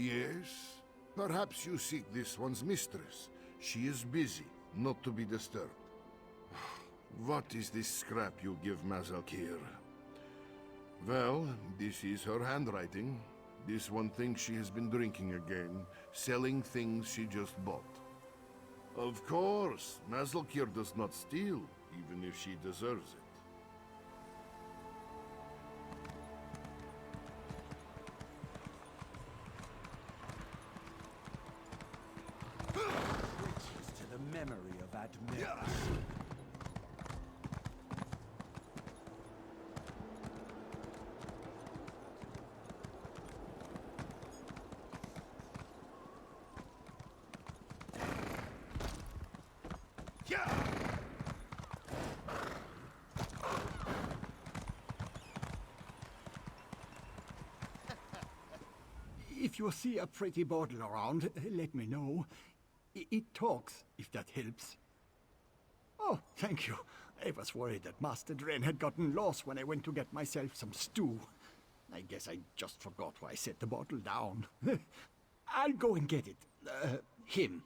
Yes? Perhaps you seek this one's mistress. She is busy, not to be disturbed. What is this scrap you give Mazalkir? Well, this is her handwriting. This one thinks she has been drinking again, selling things she just bought. Of course, Mazalkir does not steal, even if she deserves it. Riches to the memory of Admiral. If you see a pretty bottle around, let me know. It talks, if that helps. Oh, thank you. I was worried that Master Dren had gotten lost when I went to get myself some stew. I guess I just forgot why I set the bottle down. I'll go and get it. Him.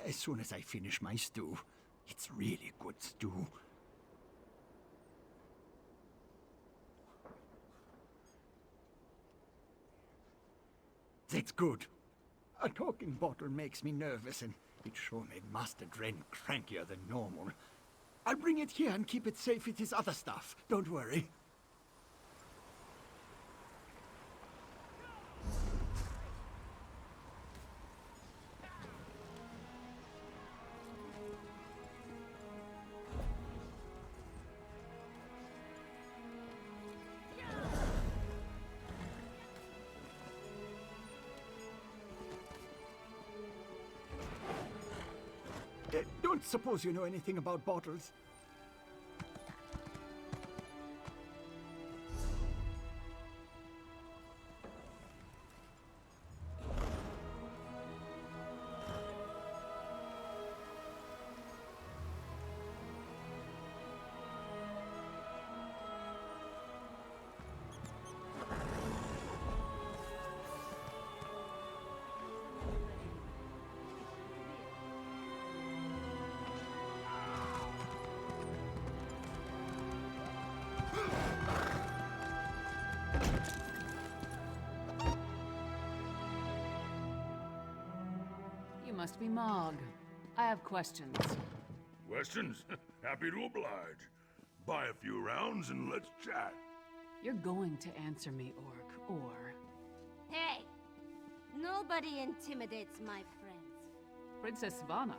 As soon as I finish my stew. It's really good stew. That's good. A talking bottle makes me nervous, and it sure made Master Dren crankier than normal. I'll bring it here and keep it safe with his other stuff. Don't worry. Don't suppose you know anything about bottles? You must be Mog. I have questions. Questions? Happy to oblige. Buy a few rounds and let's chat. You're going to answer me, Orc, or... Hey! Nobody intimidates my friends. Princess Svana.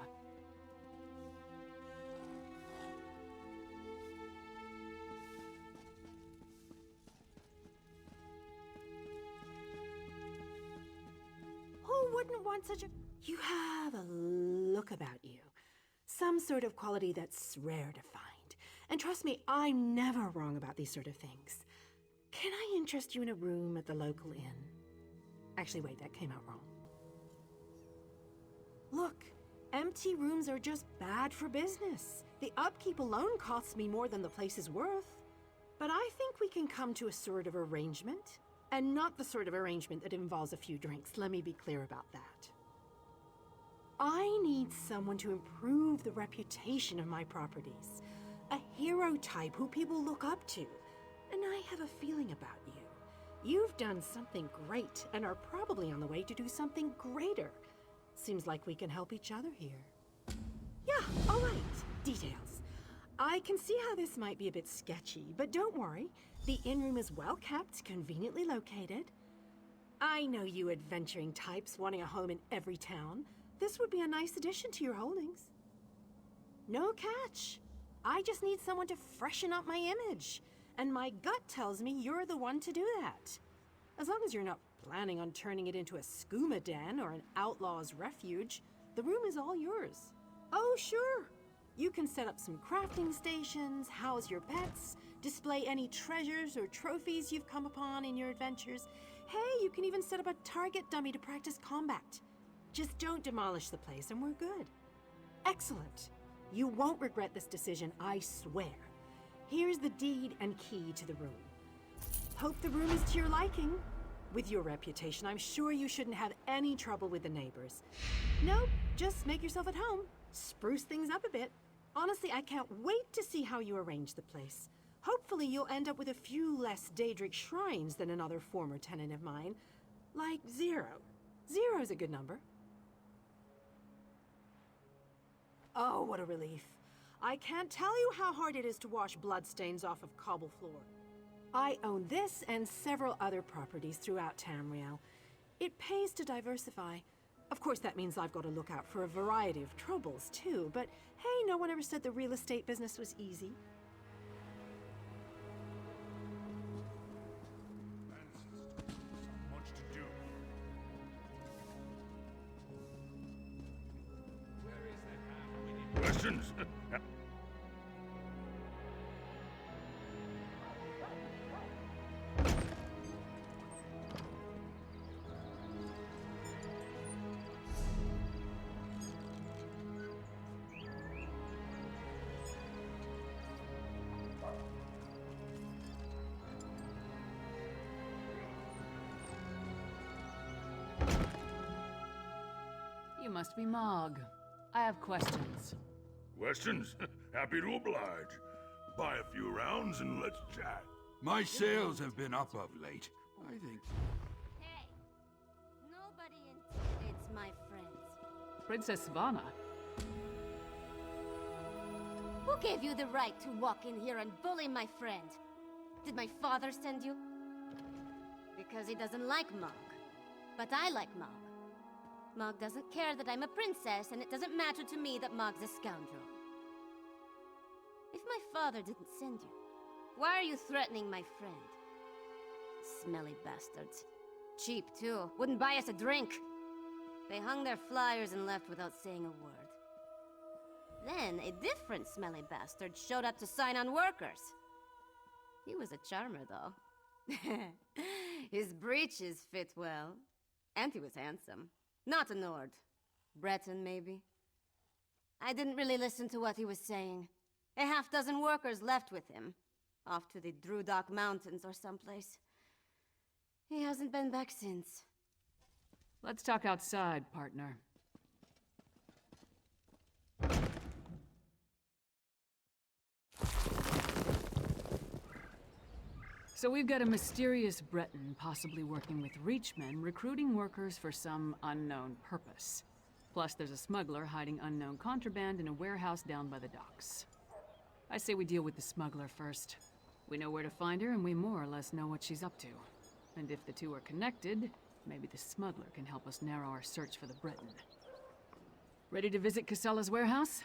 Who wouldn't want such a... You have a look about you. Some sort of quality that's rare to find. And trust me, I'm never wrong about these sort of things. Can I interest you in a room at the local inn? Actually, wait, that came out wrong. Look, empty rooms are just bad for business. The upkeep alone costs me more than the place is worth. But I think we can come to a sort of arrangement. And not the sort of arrangement that involves a few drinks. Let me be clear about that. I need someone to improve the reputation of my properties. A hero type who people look up to. And I have a feeling about you. You've done something great and are probably on the way to do something greater. Seems like we can help each other here. Yeah, all right. Details. I can see how this might be a bit sketchy, but don't worry. The inn room is well kept, conveniently located. I know you adventuring types wanting a home in every town. This would be a nice addition to your holdings. No catch. I just need someone to freshen up my image. And my gut tells me you're the one to do that. As long as you're not planning on turning it into a skooma den or an outlaw's refuge, the room is all yours. Oh, sure. You can set up some crafting stations, house your pets, display any treasures or trophies you've come upon in your adventures. Hey, you can even set up a target dummy to practice combat. Just don't demolish the place and we're good. Excellent. You won't regret this decision, I swear. Here's the deed and key to the room. Hope the room is to your liking. With your reputation, I'm sure you shouldn't have any trouble with the neighbors. Nope, just make yourself at home. Spruce things up a bit. Honestly, I can't wait to see how you arrange the place. Hopefully you'll end up with a few less Daedric shrines than another former tenant of mine. Like 0. 0's a good number. Oh, what a relief. I can't tell you how hard it is to wash bloodstains off of cobble floor. I own this and several other properties throughout Tamriel. It pays to diversify. Of course, that means I've got to look out for a variety of troubles, too. But hey, no one ever said the real estate business was easy. Much to do. Questions? You must be Mog. I have questions. Questions? Happy to oblige. Buy a few rounds and let's chat. My sales have been up of late. I think... Hey, nobody intimidates my friends. Princess Svana. Who gave you the right to walk in here and bully my friend? Did my father send you? Because he doesn't like Mog. But I like Mog. Mog doesn't care that I'm a princess, and it doesn't matter to me that Mog's a scoundrel. If my father didn't send you, why are you threatening my friend? Smelly bastards. Cheap, too. Wouldn't buy us a drink. They hung their flyers and left without saying a word. Then, a different smelly bastard showed up to sign on workers. He was a charmer, though. His breeches fit well. And he was handsome. Not a Nord. Breton, maybe. I didn't really listen to what he was saying. A half-dozen workers left with him. Off to the Drudok Mountains or someplace. He hasn't been back since. Let's talk outside, partner. So we've got a mysterious Breton possibly working with Reachmen, recruiting workers for some unknown purpose. Plus there's a smuggler hiding unknown contraband in a warehouse down by the docks. I say we deal with the smuggler first. We know where to find her and we more or less know what she's up to. And if the two are connected, maybe the smuggler can help us narrow our search for the Breton. Ready to visit Casella's warehouse?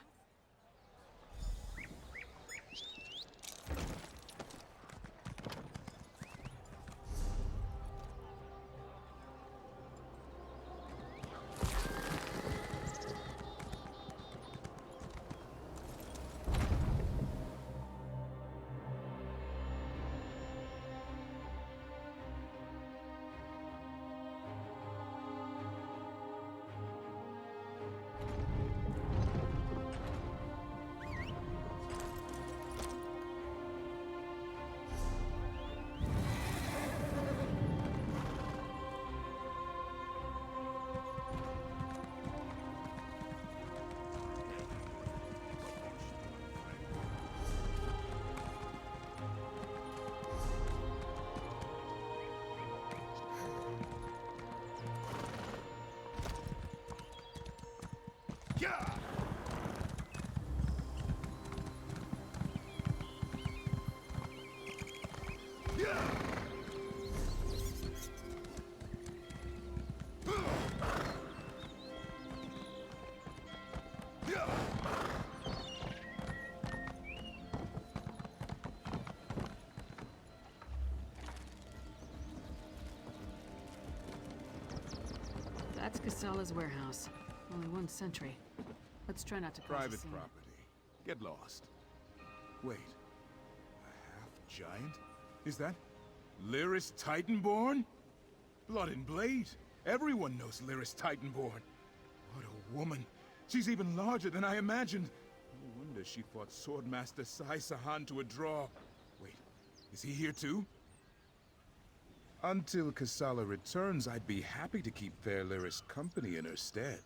That's Casella's warehouse. Only one sentry. Let's try not to cause a Private scene. property. Get lost. Wait. A half-giant? Is that Lyris Titanborn? Blood and Blade. Everyone knows Lyris Titanborn. What a woman. She's even larger than I imagined. No wonder she fought Swordmaster Sai Sahan to a draw. Wait, is he here too? Until Kassala returns, I'd be happy to keep fair Lyris company in her stead.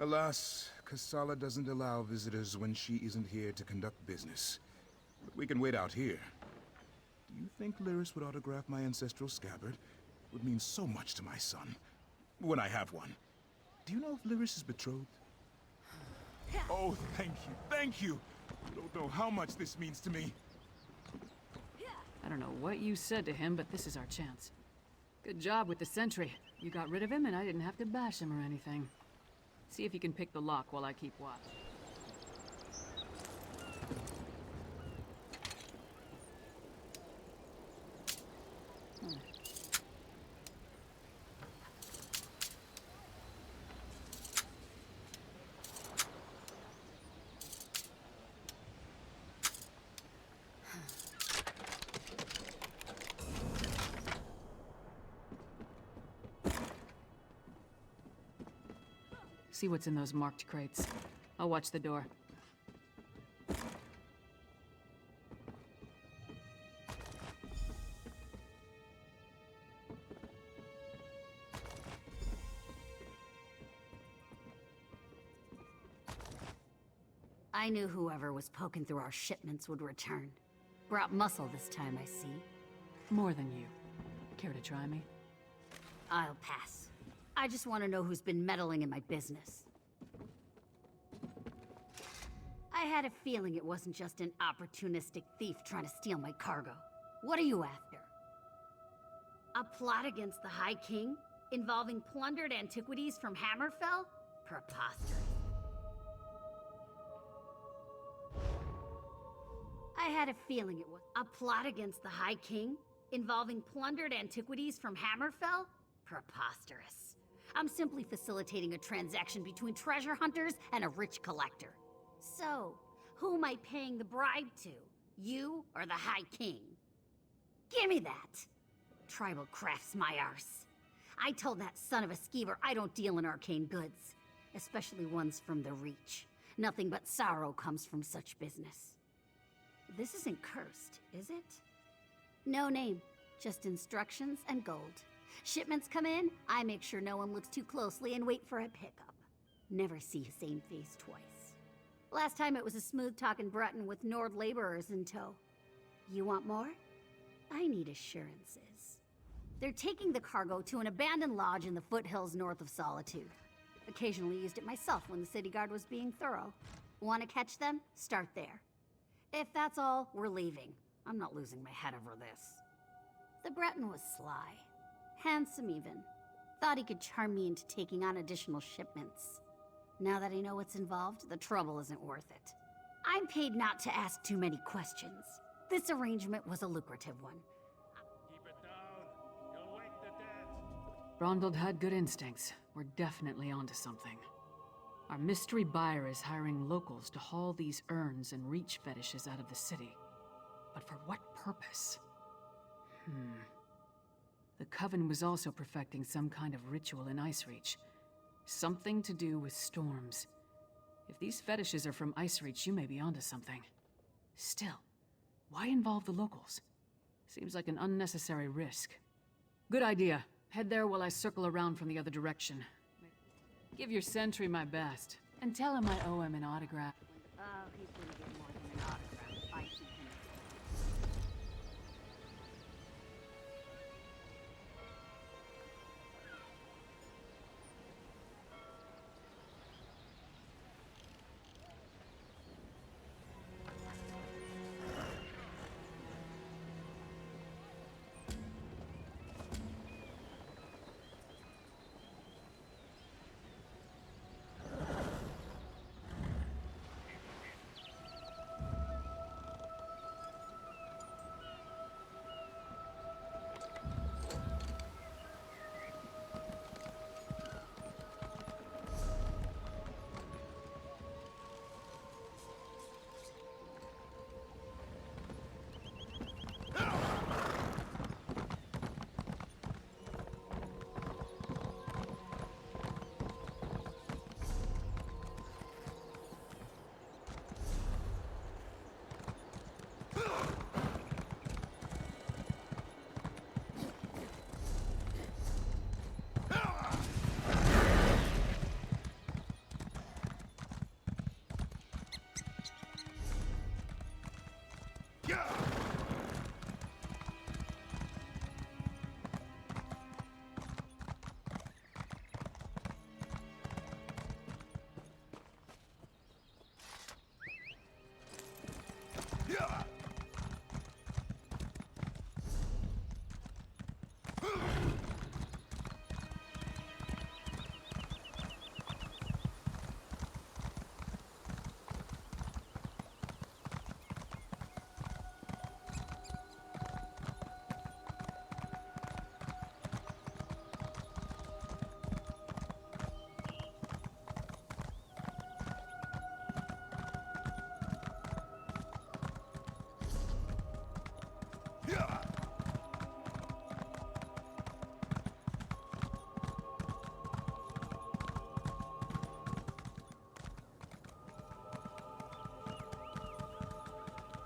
Alas, Kassala doesn't allow visitors when she isn't here to conduct business. But we can wait out here. Do you think Lyris would autograph my ancestral scabbard? It would mean so much to my son. When I have one. Do you know if Lyris is betrothed? Oh, thank you, thank you! You don't know how much this means to me. I don't know what you said to him, but this is our chance. Good job with the sentry. You got rid of him and I didn't have to bash him or anything. See if you can pick the lock while I keep watch. See what's in those marked crates. I'll watch the door. I knew whoever was poking through our shipments would return. Brought muscle this time, I see. More than you. Care to try me? I'll pass. I just want to know who's been meddling in my business. I had a feeling it wasn't just an opportunistic thief trying to steal my cargo. What are you after? A plot against the High King? Involving plundered antiquities from Hammerfell? Preposterous. I had a feeling it was a plot against the High King? Involving plundered antiquities from Hammerfell? Preposterous. I'm simply facilitating a transaction between treasure hunters and a rich collector. So, who am I paying the bribe to? You or the High King? Give me that! Tribal crafts my arse. I told that son of a skeever I don't deal in arcane goods. Especially ones from the Reach. Nothing but sorrow comes from such business. This isn't cursed, is it? No name, just instructions and gold. Shipments come in, I make sure no one looks too closely and wait for a pickup. Never see same face twice. Last time it was a smooth-talking Breton with Nord laborers in tow. You want more? I need assurances. They're taking the cargo to an abandoned lodge in the foothills north of Solitude. Occasionally used it myself when the city guard was being thorough. Want to catch them? Start there. If that's all, we're leaving. I'm not losing my head over this. The Breton was sly. Handsome even. Thought he could charm me into taking on additional shipments. Now that I know what's involved, the trouble isn't worth it. I'm paid not to ask too many questions. This arrangement was a lucrative one. Keep it down. You'll wake the dead. Brondald had good instincts. We're definitely onto something. Our mystery buyer is hiring locals to haul these urns and reach fetishes out of the city. But for what purpose? The Coven was also perfecting some kind of ritual in Ice Reach. Something to do with storms. If these fetishes are from Ice Reach, you may be onto something. Still, why involve the locals? Seems like an unnecessary risk. Good idea. Head there while I circle around from the other direction. Give your sentry my best, and tell him I owe him an autograph. Oh, he's gonna get more than an autograph. I keep him.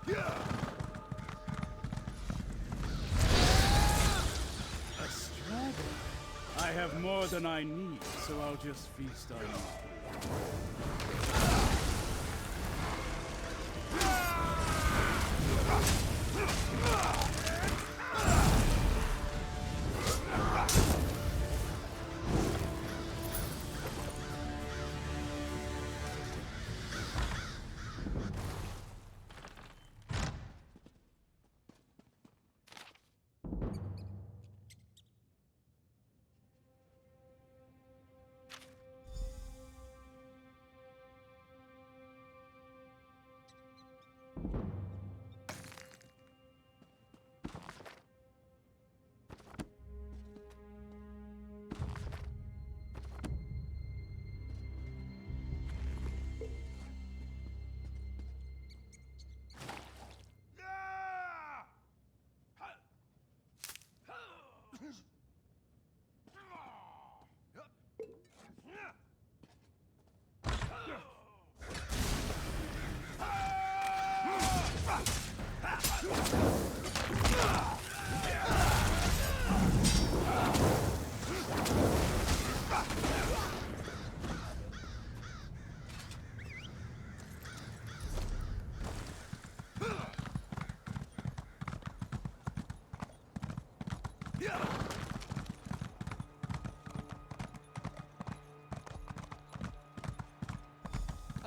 A straggler. I have more than I need, so I'll just feast on you.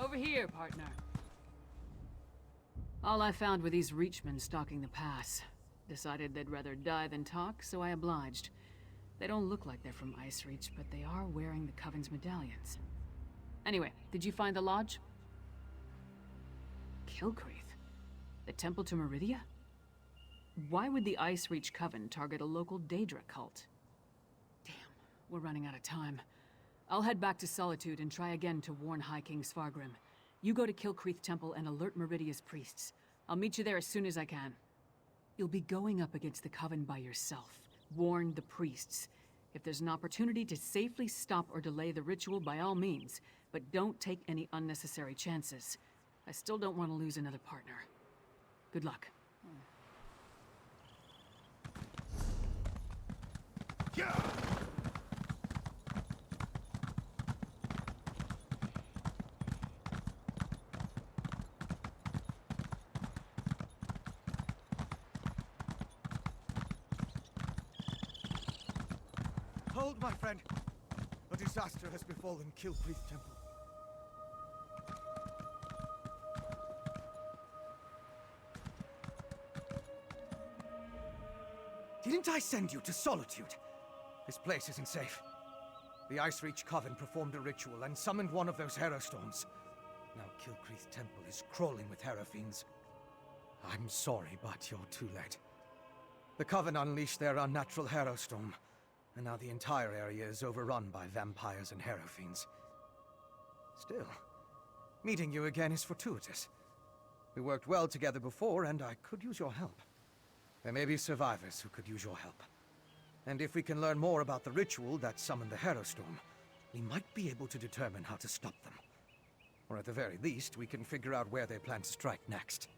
Over here, partner. All I found were these Reachmen stalking the pass. Decided they'd rather die than talk, so I obliged. They don't look like they're from Ice Reach, but they are wearing the Coven's medallions. Anyway, did you find the lodge? Kilcreath? The temple to Meridia? Why would the Ice Reach Coven target a local Daedra cult? Damn, we're running out of time. I'll head back to Solitude and try again to warn High King Svargrim. You go to Kilcreath Temple and alert Meridia's priests. I'll meet you there as soon as I can. You'll be going up against the Coven by yourself. Warn the priests. If there's an opportunity to safely stop or delay the ritual, by all means, but don't take any unnecessary chances. I still don't want to lose another partner. Good luck. Hold, my friend. A disaster has befallen Kilcreath Temple. Didn't I send you to Solitude? This place isn't safe. The Ice Reach Coven performed a ritual and summoned one of those Hero Storms. Now Kilcreath Temple is crawling with Hero Fiends. I'm sorry, but you're too late. The Coven unleashed their unnatural Hero Storm, and now the entire area is overrun by vampires and Hero Fiends. Still, meeting you again is fortuitous. We worked well together before, and I could use your help. There may be survivors who could use your help. And if we can learn more about the ritual that summoned the Hero Storm, we might be able to determine how to stop them. Or at the very least, we can figure out where they plan to strike next.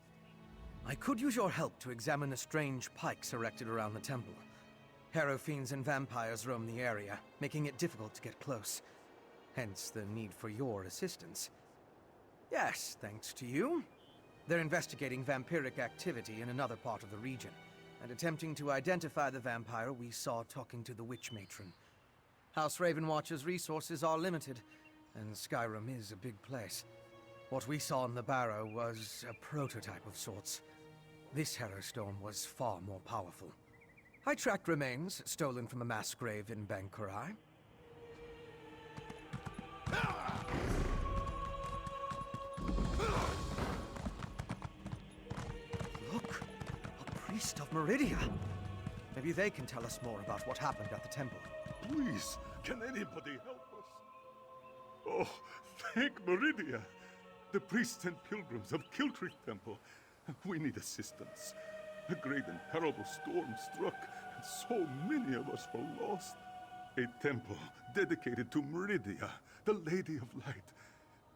I could use your help to examine the strange pikes erected around the temple. Hero Fiends and vampires roam the area, making it difficult to get close. Hence the need for your assistance. Yes, thanks to you. They're investigating vampiric activity in another part of the region, and attempting to identify the vampire we saw talking to the Witch Matron. House Ravenwatch's resources are limited, and Skyrim is a big place. What we saw in the Barrow was a prototype of sorts. This Hero Storm was far more powerful. I tracked remains stolen from a mass grave in Bankurai. Look, a priest of Meridia. Maybe they can tell us more about what happened at the temple. Please, can anybody help us? Oh, thank Meridia. The priests and pilgrims of Kilcreath Temple. We need assistance. A great and terrible storm struck, and so many of us were lost. A temple dedicated to Meridia, the Lady of Light.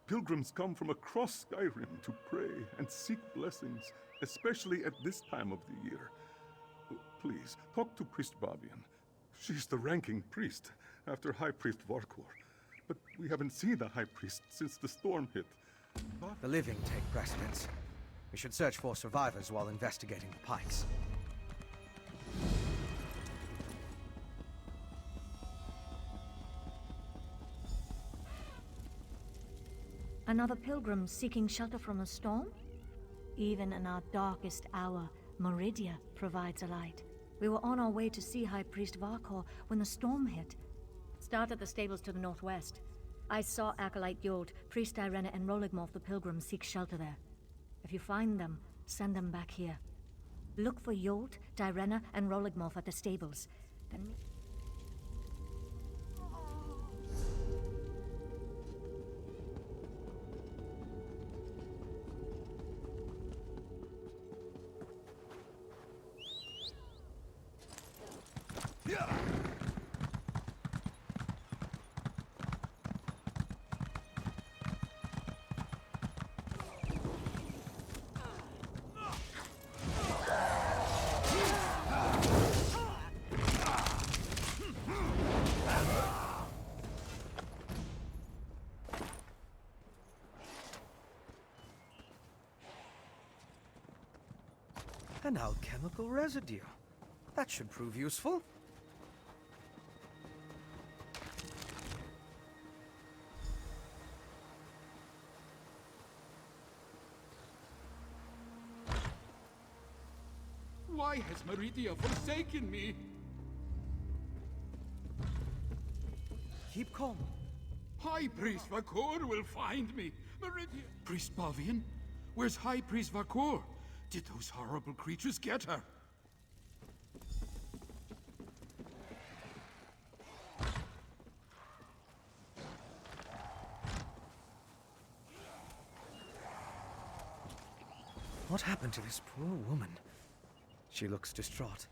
Pilgrims come from across Skyrim to pray and seek blessings, especially at this time of the year. Please, talk to Priest Bavian. She's the ranking priest, after High Priest Varkor. But we haven't seen the High Priest since the storm hit. The living take precedence. We should search for survivors while investigating the pikes. Another pilgrim seeking shelter from a storm? Even in our darkest hour, Meridia provides a light. We were on our way to see High Priest Varkor when the storm hit. Start at the stables to the northwest. I saw Acolyte Yolt, Priest Irena, and Roligmorph the pilgrims seek shelter there. If you find them, send them back here. Look for Yolt, Irena, and Roligmorph at the stables. Then An alchemical residue. That should prove useful. Why has Meridia forsaken me? Keep calm. High Priest Vakor will find me. Meridia... Priest Bavian? Where's High Priest Vakor? Did those horrible creatures get her? What happened to this poor woman? She looks distraught.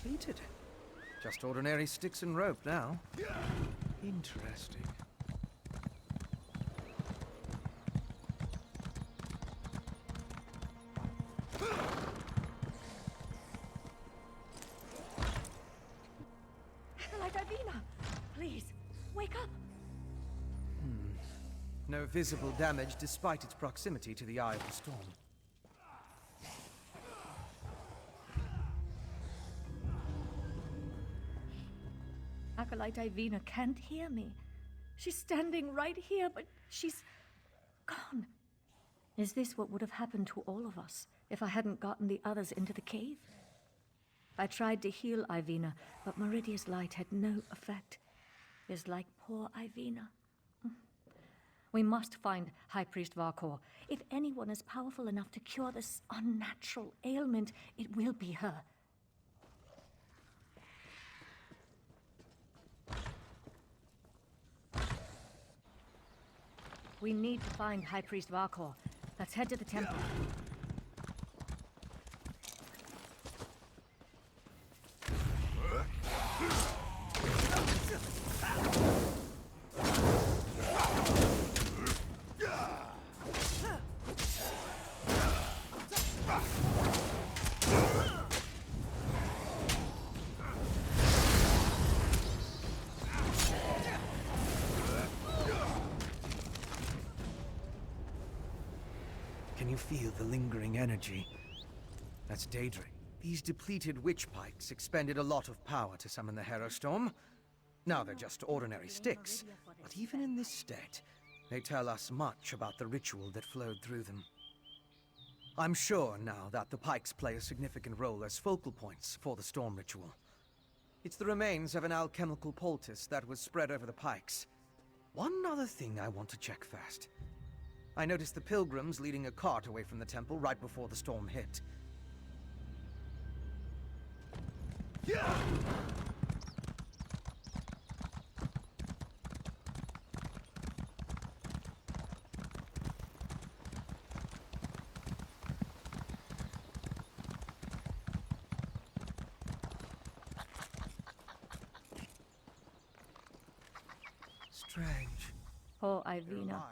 Depleted. Just ordinary sticks and rope now. Interesting. Acolyte Ivina! Please, wake up! No visible damage despite its proximity to the eye of the storm. Acolyte Ivina can't hear me. She's standing right here, but she's gone. Is this what would have happened to all of us if I hadn't gotten the others into the cave? I tried to heal Ivina, but Meridia's light had no effect. It's like poor Ivina. We must find High Priest Varkor. If anyone is powerful enough to cure this unnatural ailment, it will be her. We need to find High Priest Varkor. Let's head to the temple. Can you feel the lingering energy? That's Daedra. These depleted witch pikes expended a lot of power to summon the Harrow Storm. Now they're just ordinary sticks, but even in this state, they tell us much about the ritual that flowed through them. I'm sure now that the pikes play a significant role as focal points for the storm ritual. It's the remains of an alchemical poultice that was spread over the pikes. One other thing I want to check first. I noticed the pilgrims leading a cart away from the temple right before the storm hit. Yeah! Strange. Oh, Ivina.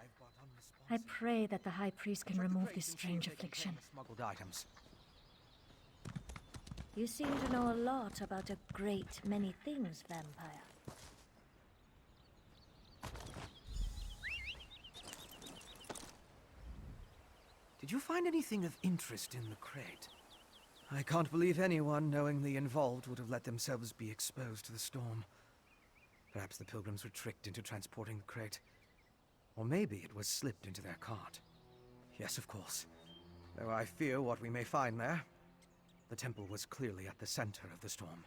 I pray that the High Priest can remove this strange affliction. Smuggled items. You seem to know a lot about a great many things, vampire. Did you find anything of interest in the crate? I can't believe anyone knowingly involved would have let themselves be exposed to the storm. Perhaps the pilgrims were tricked into transporting the crate. Or maybe it was slipped into their cart. Yes, of course. Though I fear what we may find there. The temple was clearly at the center of the storm.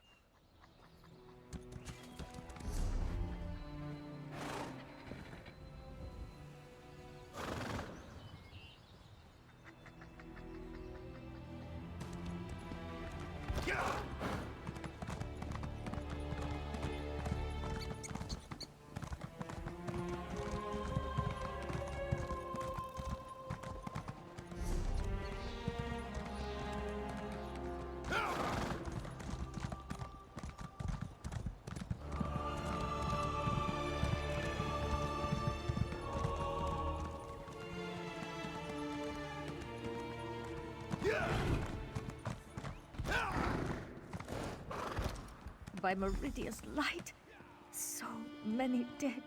By Meridia's light, so many dead.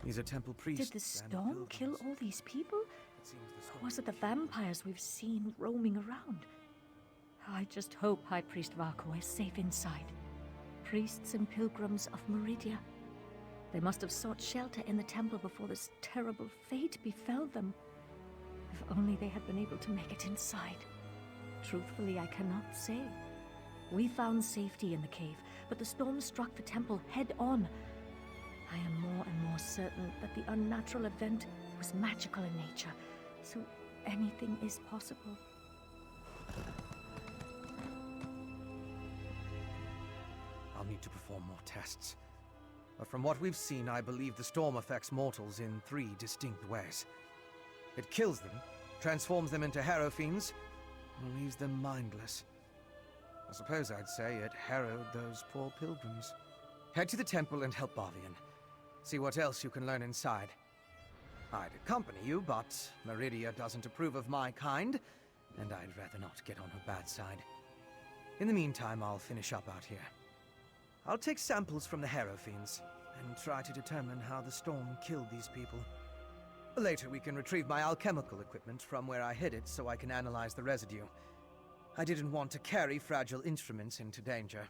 These are temple priests. Did the storm kill all these people? Or was it the vampires we've seen roaming around? I just hope High Priest Varko is safe inside. Priests and pilgrims of Meridia. They must have sought shelter in the temple before this terrible fate befell them. If only they had been able to make it inside. Truthfully, I cannot say. We found safety in the cave, but the storm struck the temple head-on. I am more and more certain that the unnatural event was magical in nature, so anything is possible. I'll need to perform more tests. But from what we've seen, I believe the storm affects mortals in 3 distinct ways. It kills them, transforms them into harrow fiends, and leaves them mindless. I suppose I'd say it harrowed those poor pilgrims. Head to the temple and help Barvian. See what else you can learn inside. I'd accompany you, but Meridia doesn't approve of my kind, and I'd rather not get on her bad side. In the meantime, I'll finish up out here. I'll take samples from the harrow fiends, and try to determine how the storm killed these people. Later, we can retrieve my alchemical equipment from where I hid it so I can analyze the residue. I didn't want to carry fragile instruments into danger.